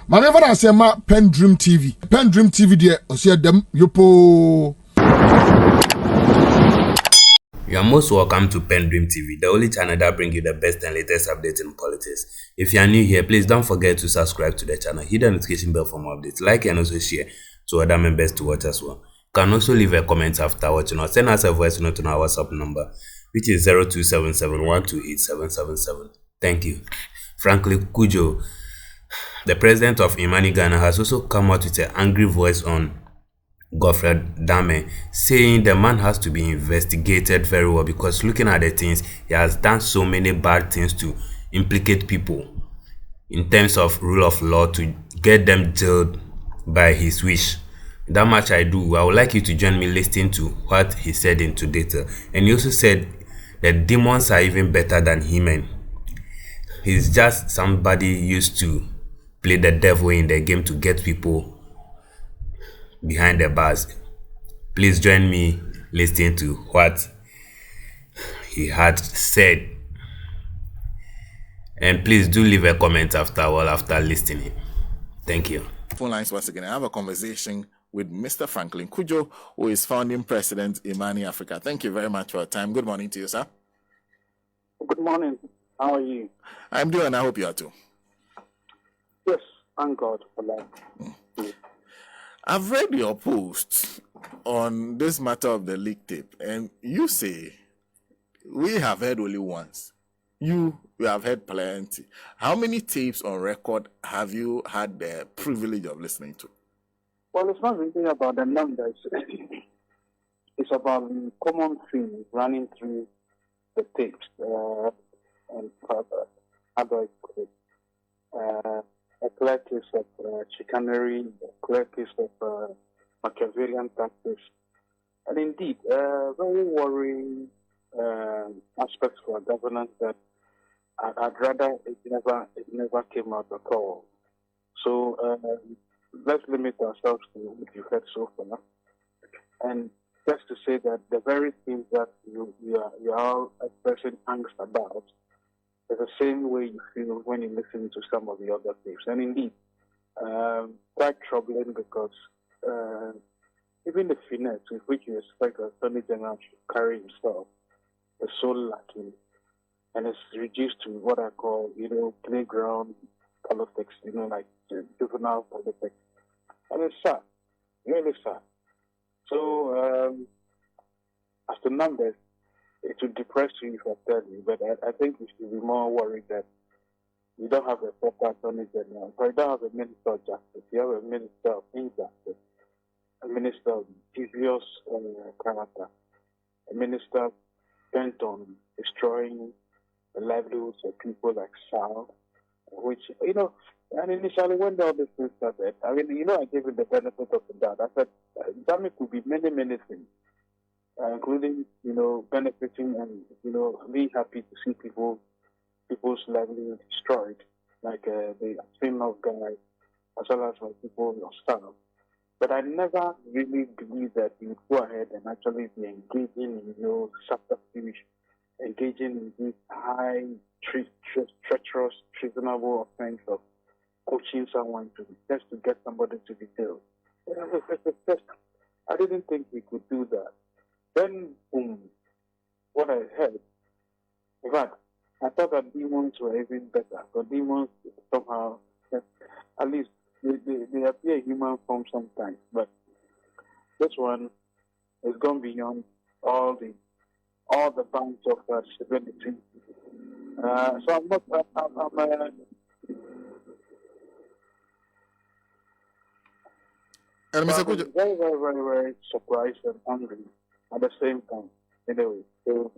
Manever I say ma PENDREAM TV. PENDREAM TV there, osia dem yopo. You are most welcome to PENDREAM TV, the only channel that brings you the best and latest updates in politics. If you are new here, please don't forget to subscribe to the channel, hit the notification bell for more updates, like and also share to other members to watch as well. You can also leave a comment after watching or send us a voice note on our WhatsApp number, which is 0277128777. Thank you. Frankly, Cudjoe, the president of Imani Ghana, has also come out with an angry voice on Godfred, saying the man has to be investigated very well because looking at the things, he has done so many bad things to implicate people in terms of rule of law to get them jailed by his wish. That much I do. I would like you to join me listening to what he said into detail. And he also said that demons are even better than human. He's just somebody used to play the devil in the game to get people behind the bars. Please join me listening to what he had said, and please do leave a comment after listening. Thank you. Phone lines once again. I have a conversation with Mr. Franklin Cudjoe, who is founding president Imani Africa. Thank you very much for your time. Good morning to you, sir. Good morning. How are you? I'm doing. I hope you are too. Yes, thank God for that. I've read your post on this matter of the leak tape, and you say we have heard only once. We have heard plenty. How many tapes on record have you had the privilege of listening to? Well, it's not really about the numbers. It's about the common theme running through the tapes and other a clear case of chicanery, a clear case of Machiavellian tactics, and indeed, very worrying aspects for governance that I'd rather it never came out at all. So let's limit ourselves to what you've heard so far, and just to say that the very things that you are expressing angst about is the same way you feel when you listen to some of the other tapes. And indeed, quite troubling because even the finesse with which you expect the Attorney General to carry himself is so lacking, and it's reduced to what I call, playground politics, like juvenile politics. And it's sad, really sad. So, as to numbers, it would depress you if I tell you, but I think we should be more worried that you don't have a proper Attorney General, but you don't have a Minister of Justice, you have a Minister of Injustice, a Minister of devious character, a Minister bent on destroying the livelihoods of people like Sal, which, and initially when all these things started, I gave it the benefit of the doubt. I said, damn, it could be many, many things. Including, benefiting and, being happy to see people's livelihood destroyed, like the spin-off guy, as well as people of staff. But I never really believed that you would go ahead and actually be engaging in, subterfuge, engaging in this high, treacherous, treasonable offense of coaching someone just to get somebody to be killed. I didn't think we could do that. Then, boom, what I heard, in fact, I thought that demons were even better. But demons somehow, at least, they appear human form sometimes. But this one has gone beyond all the bounds of civility. So I'm Mr. very, very, very, very surprised and angry at the same time. Anyway, so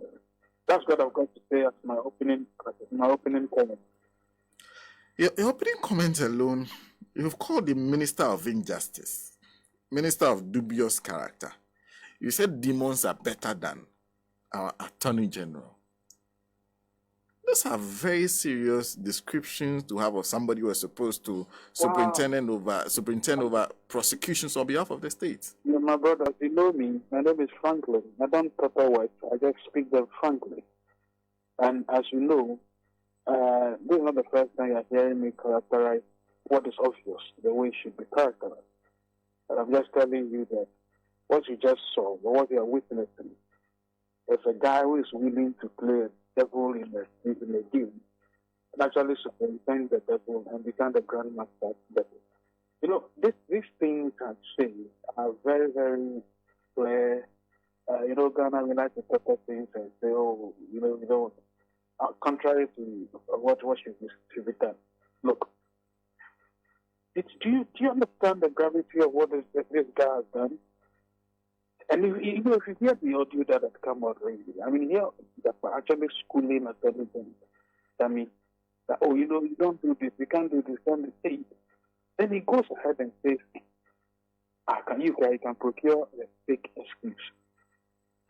that's what I've got to say as my opening comment. Your opening comment alone, you've called the Minister of Injustice, Minister of dubious character. You said demons are better than our Attorney General. Those are very serious descriptions to have of somebody who is supposed to superintend over prosecutions on behalf of the state. My brothers, you know me. My name is Franklin. I don't pepper words. I just speak them frankly. And as you know, this is not the first time you're hearing me characterize what is obvious, the way it should be characterized. And I'm just telling you that what you just saw, or what you are witnessing, is a guy who is willing to play a devil in a game, and actually superintend the devil and become the grandmaster devil. You know, these things I'm saying are very, very clear. Ghana, we like to pepper things and say, oh, contrary to what should be done. Look, do you understand the gravity of what this guy has done? And if you hear the audio that has come out lately, I mean, here that we're actually schooling and everything. I mean, that, you don't do this, you can't do this, don't say. Then he goes ahead and says, you can procure a fake excuse,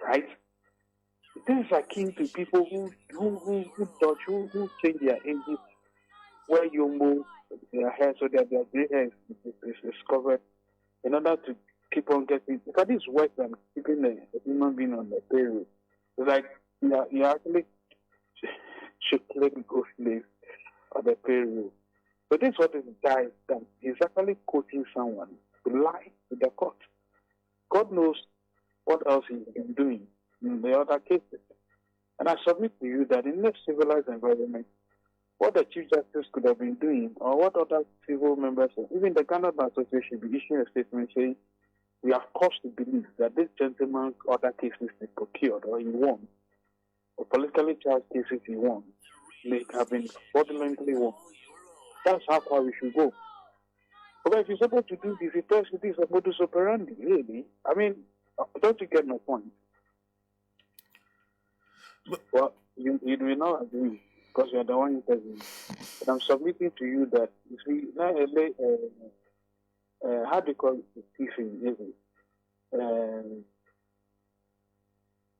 right? This is akin to people who dodge, who change their ages, wear yomo, their hair so that their gray hair is covered in order to keep on getting. Because this is worse than keeping a human being on the payroll. It's like you actually should claim ghost slaves on the payroll. But this is what this guy has done. He's actually quoting someone to lie to the court. God knows what else he's been doing in the other cases. And I submit to you that in a civilized environment, what the Chief Justice could have been doing, or what other civil members, even the Ghana Bar Association, be issuing a statement saying, we have cause to believe that this gentleman's other cases he procured or he won, or politically charged cases he won, may have been fraudulently won. That's how far we should go. But if you're supposed to do this, it tells you this is a modus operandi, really. I mean, don't you get my point? Well, you will not agree because you're the one interviewing. But I'm submitting to you that if we now how do you call it? Thieving, is it?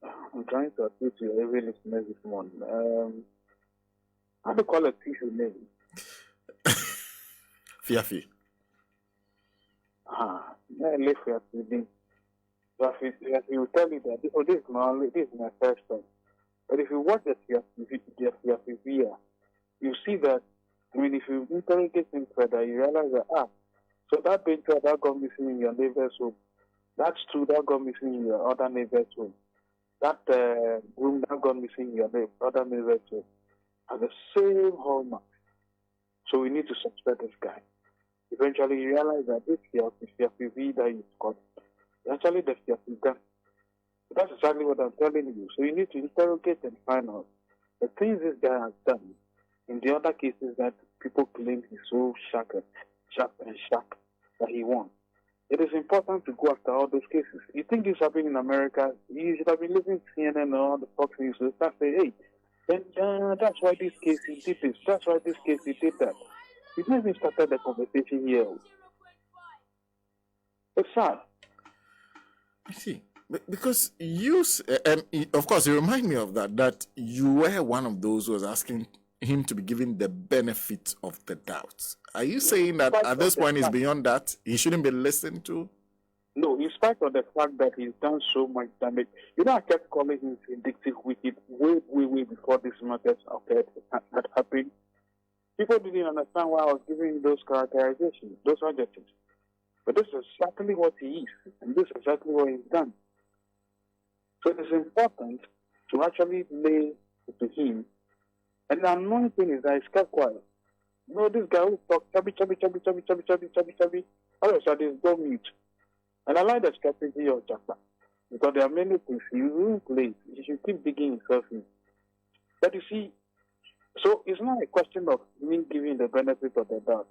I'm trying to update you every listener this morning. How do you call it thieving, maybe? Fiafi. If you tell you that this is my first time. But if you watch the Fiafi, you see that, I mean, if you interrogate him further, you realize that, so that painter that got missing in your neighbor's home, that stool that got missing in your other neighbor's home, that room that got missing in your other neighbor's home, are the same hallmark. So we need to suspect this guy. Eventually, you realize that this Fiafi that you got is actually the Fiafi gun. That's exactly what I'm telling you. So you need to interrogate and find out the things this guy has done in the other cases that people claim he's so sharp that he won. It is important to go after all those cases. You think this happened in America, you should have been listening to CNN or all the Fox News and start saying, hey, that's why this case he did this, that's why this case he did that. We've not even started the conversation here. It's sad. I see. Because you, and of course, you remind me of that you were one of those who was asking him to be given the benefit of the doubt. Are you saying that at this point he's beyond that? He shouldn't be listened to? No, in spite of the fact that he's done so much damage. I kept calling him vindictive wicked way before this matter had happened. People didn't understand why I was giving those characterizations, those adjectives. But this is exactly what he is, and this is exactly what he's done. So it is important to actually lay to him. And the annoying thing is that he's kept quiet. This guy who talks chubby, all of a sudden he's gone mute. And I like the strategy of Japa. Because there are many things he will play. He should keep digging himself in. But you see, so it's not a question of me giving the benefit of the doubt.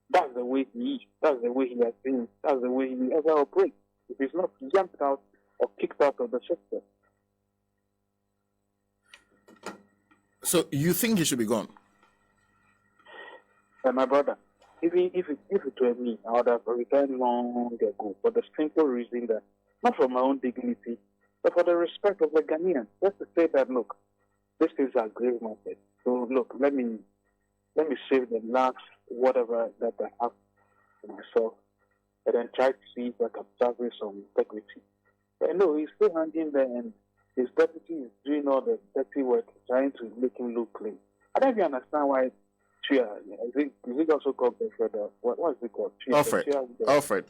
That's the way he is. That's the way he has been. That's the way he ever operates. If he's not jumped out or kicked out of the system. So you think he should be gone? My brother, if it were me, I would have retired long ago for the simple reason that, not for my own dignity, but for the respect of the Ghanaians. Just to say that, look, this is a grave matter. So look, let me save the last whatever that I have for myself, and then try to see if I can salvage some integrity. But no, he's still hanging there, and his deputy is doing all the dirty work, trying to make him look clean. I don't even understand why I think is it also called Godfred? What is it called? Alfred. Alfred.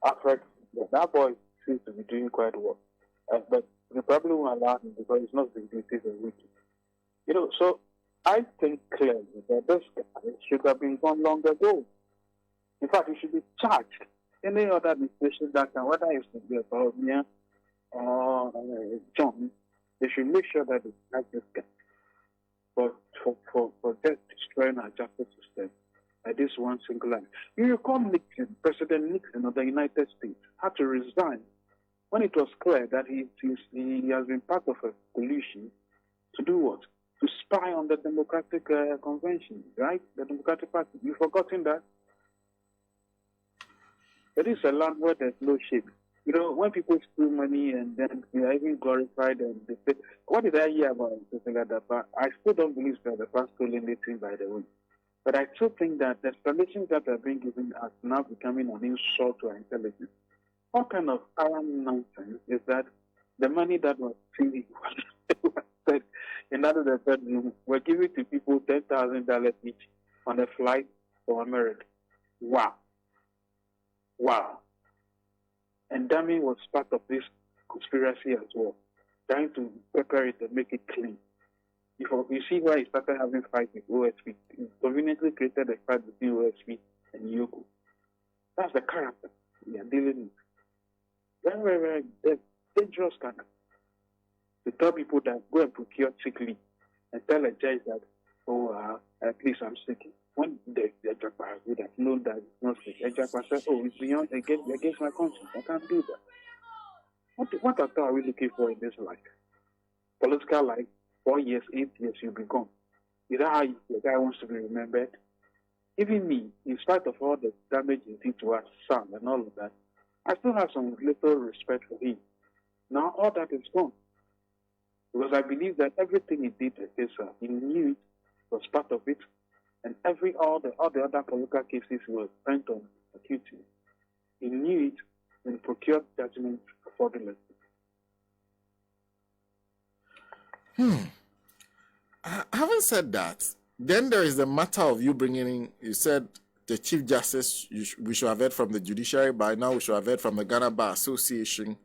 Alfred. Yeah, that boy seems to be doing quite well. But we probably won't allow him because it's not vindictive and wicked. So I think clearly that this guy should have been gone long ago. In fact, he should be charged. Any other administration that can, whether it's the Bologna or John, they should make sure that they catch this guy. But for just destroying our justice system by this one single act. You recall Nixon, President Nixon of the United States, had to resign when it was clear that he has been part of a collusion to do what? To spy on the Democratic Convention, right? The Democratic Party. You've forgotten that? It is a land where there's no shame. When people steal money and then they are even glorified and they say, what did I hear about something like that? But I still don't believe that the past stolen anything, by the way. But I still think that the explanations that are being given are now becoming an insult to our intelligence. What kind of iron nonsense is that the money that was said in the bedroom were given to people $10,000 each on a flight from America? Wow. And Dami was part of this conspiracy as well, trying to prepare it and make it clean. You see why he started having fights with OSP. He conveniently created a fight between OSP and Yoko. That's the character we are dealing with. Very, very, very dangerous character. To tell people that go and procure sick leave and tell a judge that, at least I'm sick. When the Ejapa would have known that it's not sick, Ejapa said, it's beyond against my conscience. I can't do that. What at all are we looking for in this life? Political life, 4 years, 8 years, you'll be gone. Is that how the guy wants to be remembered? Even me, in spite of all the damage he did to our son and all of that, I still have some little respect for him. Now all that is gone. Because I believe that everything he did against her, he knew it was part of it. And all the other political cases were spent on accusing. He knew it and procured judgment fraudulently. Having said that, then there is the matter of you bringing in, you said the Chief Justice, we should have heard from the judiciary. By now, we should have heard from the Ghana Bar Association.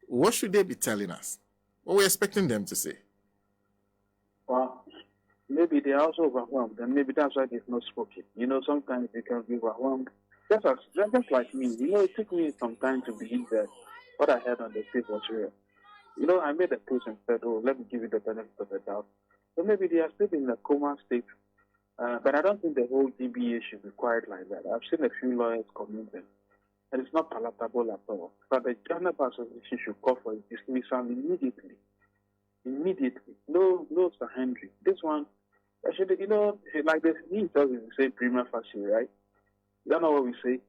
What should they be telling us? What we're expecting them to say? Well, maybe they are also overwhelmed, and maybe that's why they've not spoken. Sometimes they can be overwhelmed. Just like me, it took me some time to believe that what I heard on the tape was real. I made a post and said, let me give you the benefit of the doubt. So maybe they are still in a coma state, but I don't think the whole DBA should be quiet like that. I've seen a few lawyers commenting, and it's not palatable at all. But the Ghana Bar Association should call for his dismissal immediately. No, Sir Henry. This one, actually, like this, he tells you to say prima facie, right? You don't know what we say?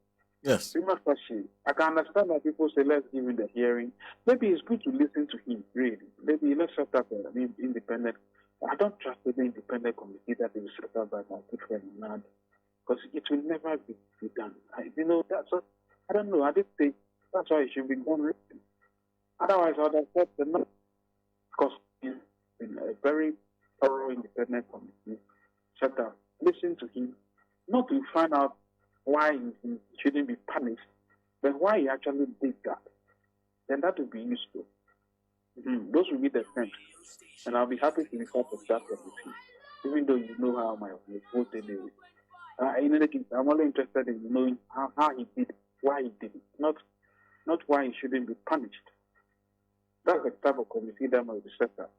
Yes. Prima facie. I can understand that people say, let's give him the hearing. Maybe it's good to listen to him, really. Maybe let's set up an independent. I don't trust the independent committee that is set up by my good friend Nad, because it will never be done. That's what, I don't know. I did say that's why it should be done. Otherwise, I would have said the because in a very thorough independent committee set up, listen to him, not to find out why he shouldn't be punished, but why he actually did that. Then that would be useful. Those will be the things. And I'll be happy to be part of that committee, even though you know how my vote anyway. In any case, I'm only interested in knowing how he did it, why he did it, not why he shouldn't be punished. That's the type of committee that must be set up.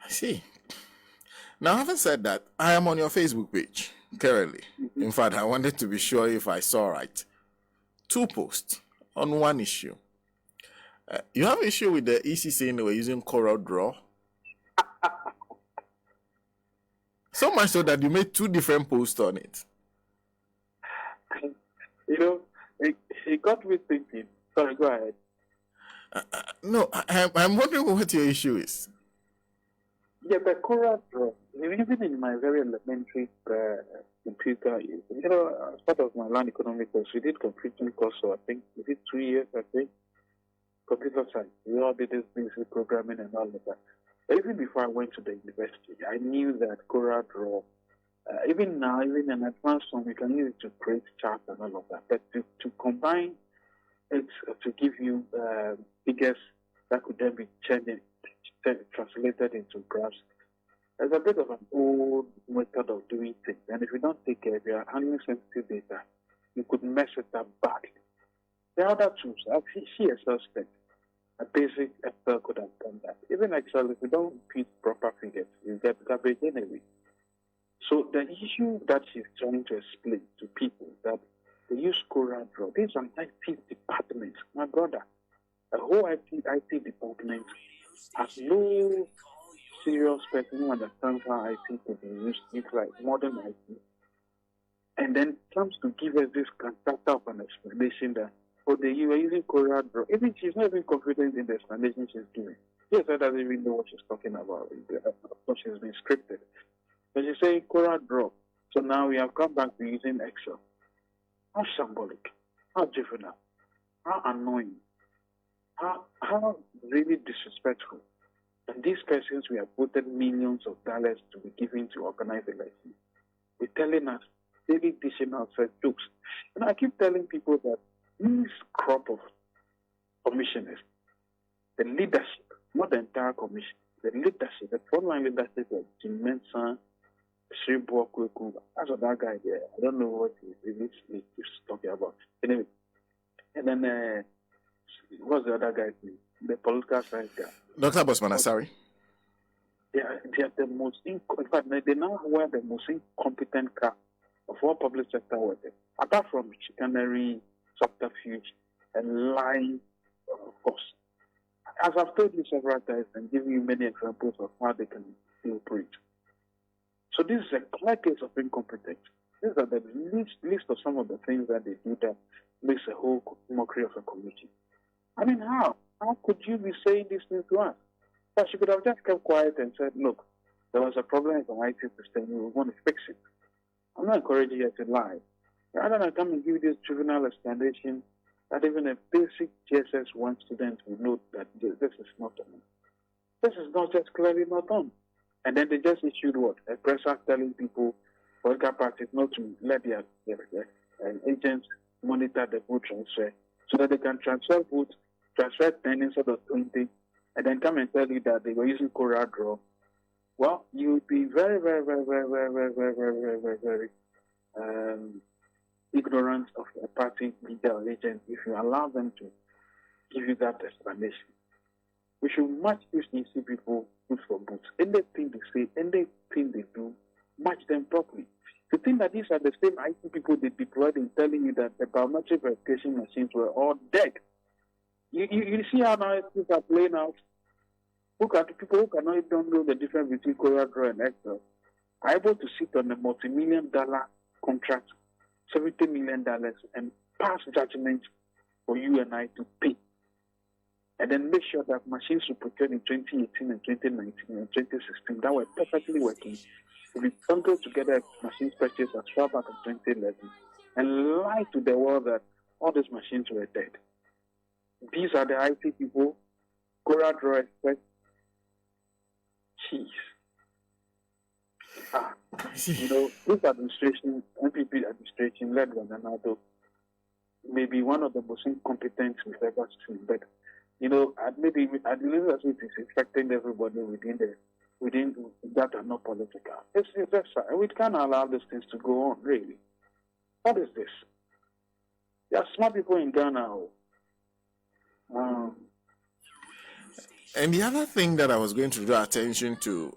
I see. Now, having said that, I am on your Facebook page currently. In fact, I wanted to be sure if I saw right. 2 posts on one issue. You have an issue with the EC saying they were using Coral Draw. So much so that you made 2 different posts on it. It got me thinking. Sorry, go ahead. No, I'm wondering what your issue is. Yeah, the Coral Draw. Even in my very elementary computer, as part of my land economic course, we did computing course, so I think we did 2 years, I think. Computer science. We all did this basic programming and all of that. Even before I went to the university, I knew that Cora Draw, even now, even in advanced form, we can use it to create charts and all of that. But to combine it to give you figures that could then be translated into graphs, there's a bit of an old method of doing things. And if you don't take care, if you are handling sensitive data, you could mess it up badly. There are other tools. She herself said a basic Excel could have done that. Even Excel, if you don't put proper figures, you get garbage anyway. So the issue that she's trying to explain to people that they use Cora Draw. This is an IT department, my brother. The whole IT department has no serious person who understands how IT could be used. It's like modern IT. And then comes to give us this cantata of an explanation that, you are using Cora Draw. Even she's not even confident in the explanation she's giving. Yes, I doesn't even know what she's talking about. Of course, she's been scripted. But she's saying Cora Draw. So now we have come back to using Excel. How shambolic, how juvenile, how annoying, how really disrespectful. And these persons, we have voted millions of dollars to be given to organize elections. They're telling us, daily dishing out such jokes. And I keep telling people that this crop of commissioners, the leadership, not the entire commission, the leadership, the frontline leadership of Jim Mensah, Sri Bokweku, that's what that guy there. I don't know what he keeps talking about. Anyway, and then what's the other guy's name? The political science guy. Dr. Bosman, sorry. They are the most, in fact, they now wear the most incompetent cap of all public sector workers, apart from chicanery, subterfuge, and lying, of course. As I've told you several times and given you many examples of how they can operate. So this is a clear case of incompetence. These are the list of some of the things that they do that makes a whole mockery of a committee. I mean, how? How could you be saying these things to us? But she could have just kept quiet and said, look, there was a problem with the IT system, we want to fix it. I'm not encouraging you to lie. Rather than come and give you this juvenile explanation that even a basic GSS 1 student will know that this is not done. This is not just clearly not done. And then they just issued what? A press act telling people, political parties not to let their agents monitor the vote transfer so that they can transfer 10 instead of 20, and then come and tell you that they were using Cora Draw. Well, you would be very, very, very, very, very, very, very, very, very, very, very ignorant of a party leader or agent if you allow them to give you that explanation. We should match these easy people good for boots. Anything they say, anything they do, match them properly. To think that these are the same IT people they deployed in telling you that the biometric verification machines were all dead. You see how now things are playing out? People who cannot even know the difference between Cora Draw and Excel are able to sit on a multi-million-dollar contract, $70 million, and pass judgment for you and I to pay. And then make sure that machines were procured in 2018 and 2019 and 2016 that were perfectly working. We bundled together machines purchased as far back as 2011 and lie to the world that all these machines were dead. These are the IT people, Cora Draw experts. Jeez. This administration, MPP administration, led by Nanato, may be one of the most incompetent we've ever seen. But, maybe at least as it is affecting everybody within that are not political. It's just, we can't allow these things to go on, really. What is this? There are smart people in Ghana. And the other thing that I was going to draw attention to,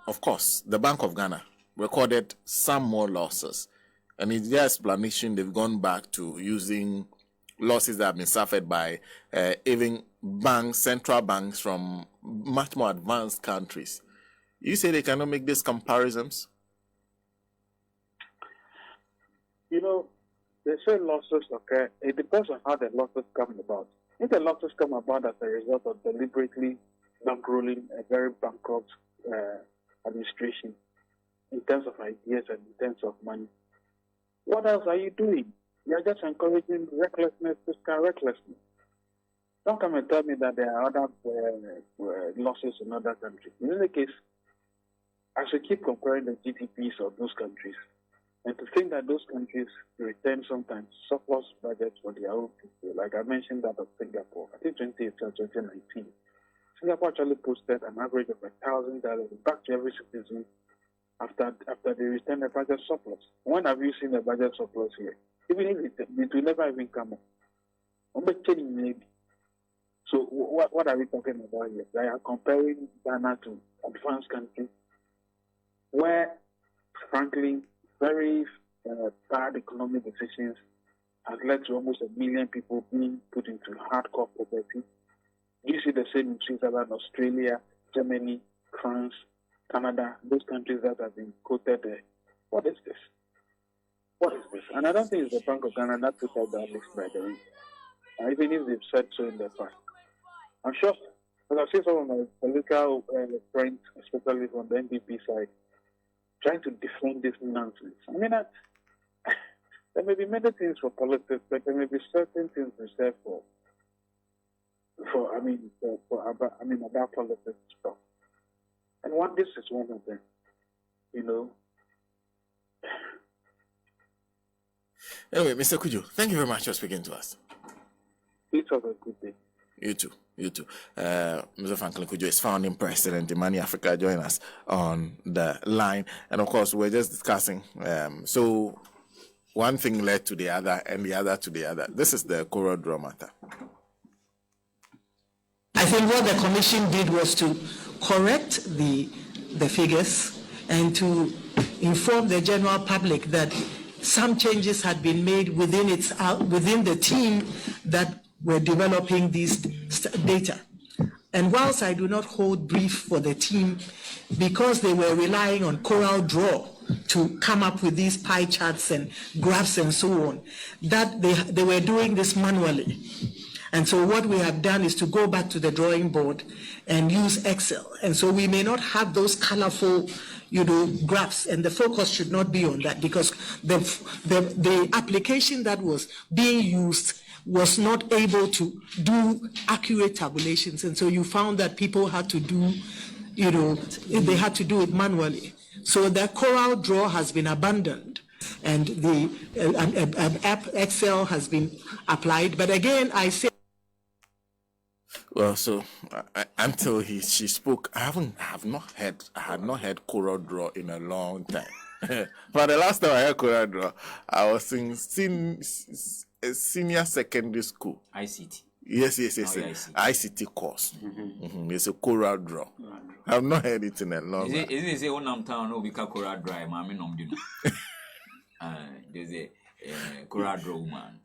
of course, the Bank of Ghana recorded some more losses. And in their explanation, they've gone back to using losses that have been suffered by even central banks from much more advanced countries. You say they cannot make these comparisons? They say losses occur. It depends on how the losses come about. If the losses come about as a result of deliberately bankrolling a very bankrupt administration in terms of ideas and in terms of money, what else are you doing? You're just encouraging recklessness, fiscal recklessness. Don't come and tell me that there are other losses in other countries. In any case, I should keep comparing the GDPs of those countries, and to think that those countries return sometimes surplus budgets for their own people. Like I mentioned that of Singapore, I think 2018 or 2019. Singapore actually posted an average of $1,000 back to every citizen after they return a budget surplus. When have you seen a budget surplus here? Even if it will never even come up. So what are we talking about here? They are comparing Ghana to advanced countries where, frankly, very bad economic decisions has led to almost 1 million people being put into hardcore poverty. You see the same in Switzerland, Australia, Germany, France, Canada, those countries that have been quoted there. What is this? What is this? And I don't think it's the Bank of Ghana that put out that list, by the way. Even if they've said so in the past. I'm sure, because I've seen some of my political friends, especially from the NDP side, trying to defend this nonsense. I mean, there may be many things for politics, but there may be certain things reserved about politics stuff. And this is one of them, you know. Anyway, Mr. Cudjoe, thank you very much for speaking to us. Please have a good day. You too. Mr. Franklin Cudjoe is founding president in Money Africa. Join us on the line. And of course, we're just discussing. So one thing led to the other and the other to the other. This is the Coral Draw matter. I think what the commission did was to correct the figures and to inform the general public that some changes had been made within the team that were developing these data. And whilst I do not hold brief for the team, because they were relying on Coral Draw to come up with these pie charts and graphs and so on, that they were doing this manually. And so what we have done is to go back to the drawing board and use Excel. And so we may not have those colorful, graphs, and the focus should not be on that, because the application that was being used was not able to do accurate tabulations. And so you found that people had to do, they had to do it manually. So the Coral Draw has been abandoned, and the app Excel has been applied. But again, I say, well, so until she spoke, I had not heard Coral Draw in a long time. But the last time I heard Coral Draw, I was in senior secondary school. ICT. Yes. ICT course. It's a Coral Draw. I have not heard it in a long time. Is it one of town no we call Coral Draw? Mommy no do. There's a Coral Draw woman.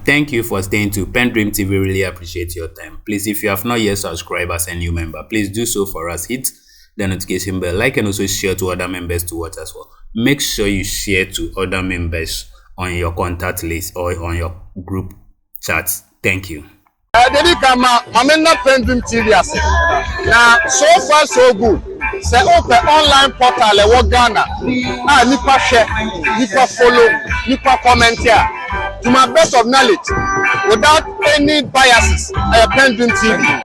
Thank you for staying to PENDREAM TV. Really appreciate your time. Please, if you have not yet subscribed as a new member, please do so for us. Hit the notification bell, like, and also share to other members to watch as well. Make sure you share to other members on your contact list or on your group chats. Thank you. PENDREAM TV. Now, so far so good. Say open online portal e Ghana. Nipa share, nipa follow, nipa comment here. To my best of knowledge, without any biases, PENDREAM TV.